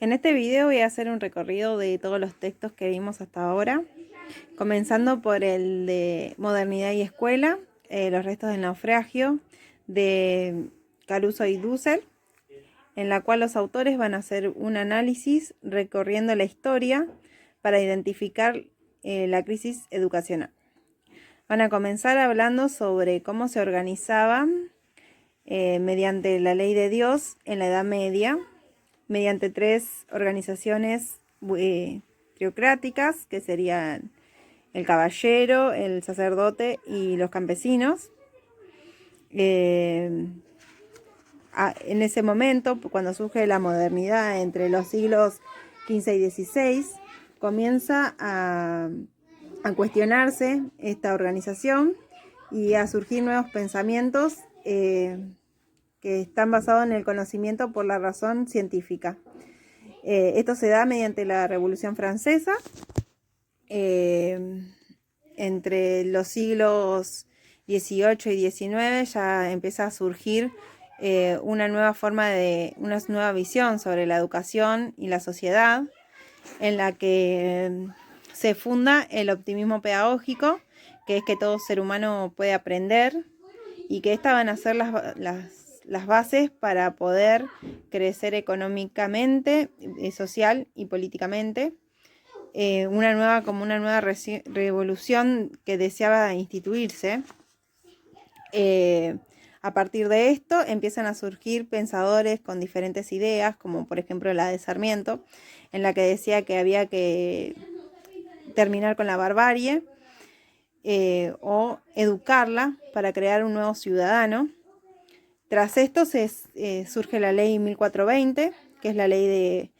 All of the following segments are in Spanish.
En este video voy a hacer un recorrido de todos los textos que vimos hasta ahora, comenzando por el de Modernidad y Escuela, los restos del naufragio, de Caruso y Dussel, en la cual los autores van a hacer un análisis recorriendo la historia para identificar la crisis educacional. Van a comenzar hablando sobre cómo se organizaban mediante la ley de Dios en la Edad Media, mediante tres organizaciones teocráticas, que serían el caballero, el sacerdote y los campesinos. En ese momento, cuando surge la modernidad entre los siglos XV y XVI, comienza a cuestionarse esta organización y a surgir nuevos pensamientos que están basados en el conocimiento por la razón científica. Esto se da mediante la Revolución Francesa. Entre los siglos XVIII y XIX ya empieza a surgir una nueva visión sobre la educación y la sociedad, en la que se funda el optimismo pedagógico, que es que todo ser humano puede aprender, y que estas van a ser las bases para poder crecer económicamente, social y políticamente. Una nueva revolución que deseaba instituirse. A partir de esto empiezan a surgir pensadores con diferentes ideas, como por ejemplo la de Sarmiento, en la que decía que había que terminar con la barbarie o educarla para crear un nuevo ciudadano. Tras esto surge la ley 1420, que es la ley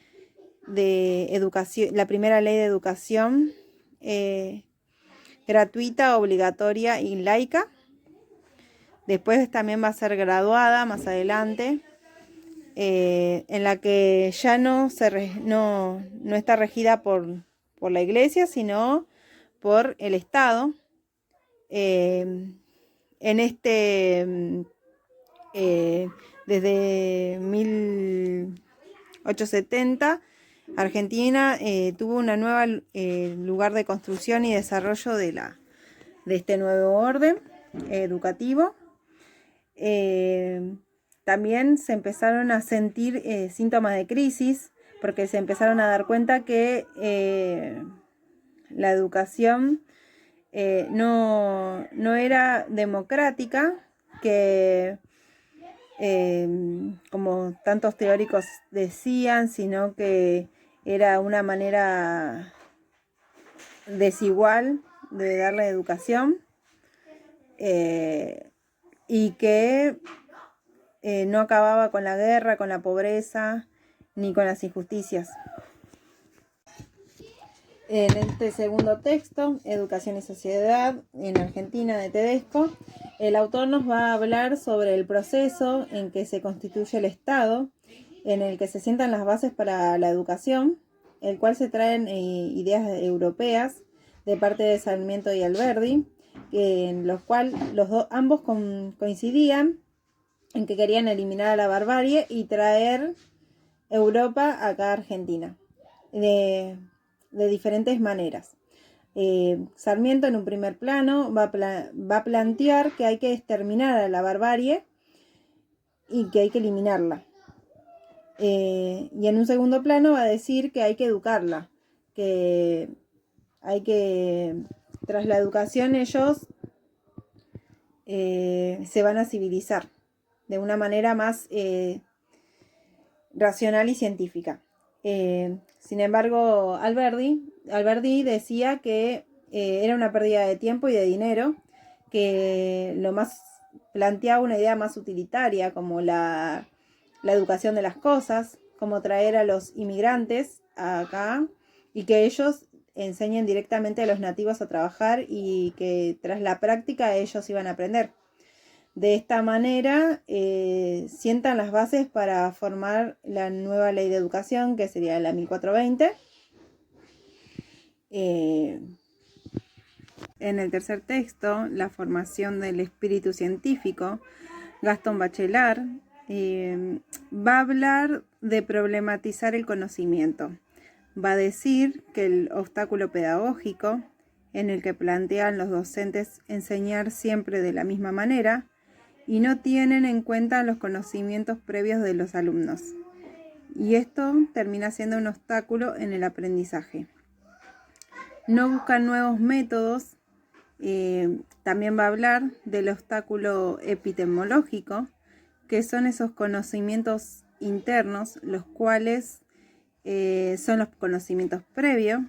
de educación, la primera ley de educación gratuita, obligatoria y laica. Después también va a ser graduada más adelante, en la que ya no está regida por la Iglesia, sino por el Estado. Desde 1870, Argentina tuvo una nueva lugar de construcción y desarrollo de este nuevo orden educativo. También se empezaron a sentir síntomas de crisis, porque se empezaron a dar cuenta que la educación no era democrática, que como tantos teóricos decían, sino que era una manera desigual de darle educación, y que no acababa con la guerra, con la pobreza, ni con las injusticias. En este segundo texto, Educación y Sociedad en Argentina, de Tedesco, el autor nos va a hablar sobre el proceso en que se constituye el Estado, en el que se sientan las bases para la educación, el cual se traen ideas europeas de parte de Sarmiento y Alberdi, en los cuales ambos coincidían en que querían eliminar a la barbarie y traer Europa acá a Argentina, de diferentes maneras. Sarmiento, en un primer plano, va a plantear que hay que exterminar a la barbarie y que hay que eliminarla. Y en un segundo plano va a decir que hay que educarla, que tras la educación ellos se van a civilizar de una manera más racional y científica. Sin embargo, Alberdi decía que era una pérdida de tiempo y de dinero, que planteaba una idea más utilitaria, como la educación de las cosas, como traer a los inmigrantes acá y que ellos enseñen directamente a los nativos a trabajar, y que tras la práctica ellos iban a aprender. De esta manera sientan las bases para formar la nueva ley de educación, que sería la 1420. En el tercer texto, la formación del espíritu científico, Gastón Bachelard va a hablar de problematizar el conocimiento. Va a decir que el obstáculo pedagógico, en el que plantean los docentes enseñar siempre de la misma manera y no tienen en cuenta los conocimientos previos de los alumnos. Y esto termina siendo un obstáculo en el aprendizaje. No buscan nuevos métodos. También va a hablar del obstáculo epistemológico, que son esos conocimientos internos, los cuales son los conocimientos previos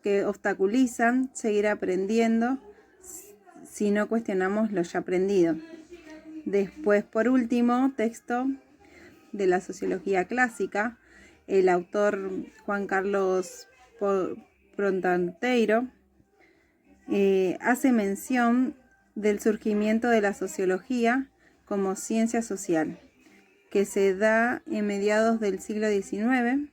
que obstaculizan seguir aprendiendo si no cuestionamos lo ya aprendido. Después, por último, texto de la sociología clásica. El autor Juan Carlos Prontanteiro hace mención del surgimiento de la sociología como ciencia social, que se da en mediados del siglo XIX,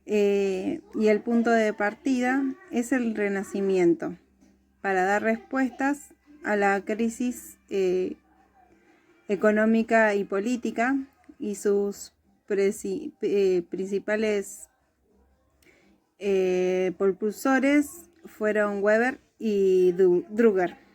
y el punto de partida es el Renacimiento, para dar respuestas a la crisis económica y política, y sus principales propulsores fueron Weber y Drucker.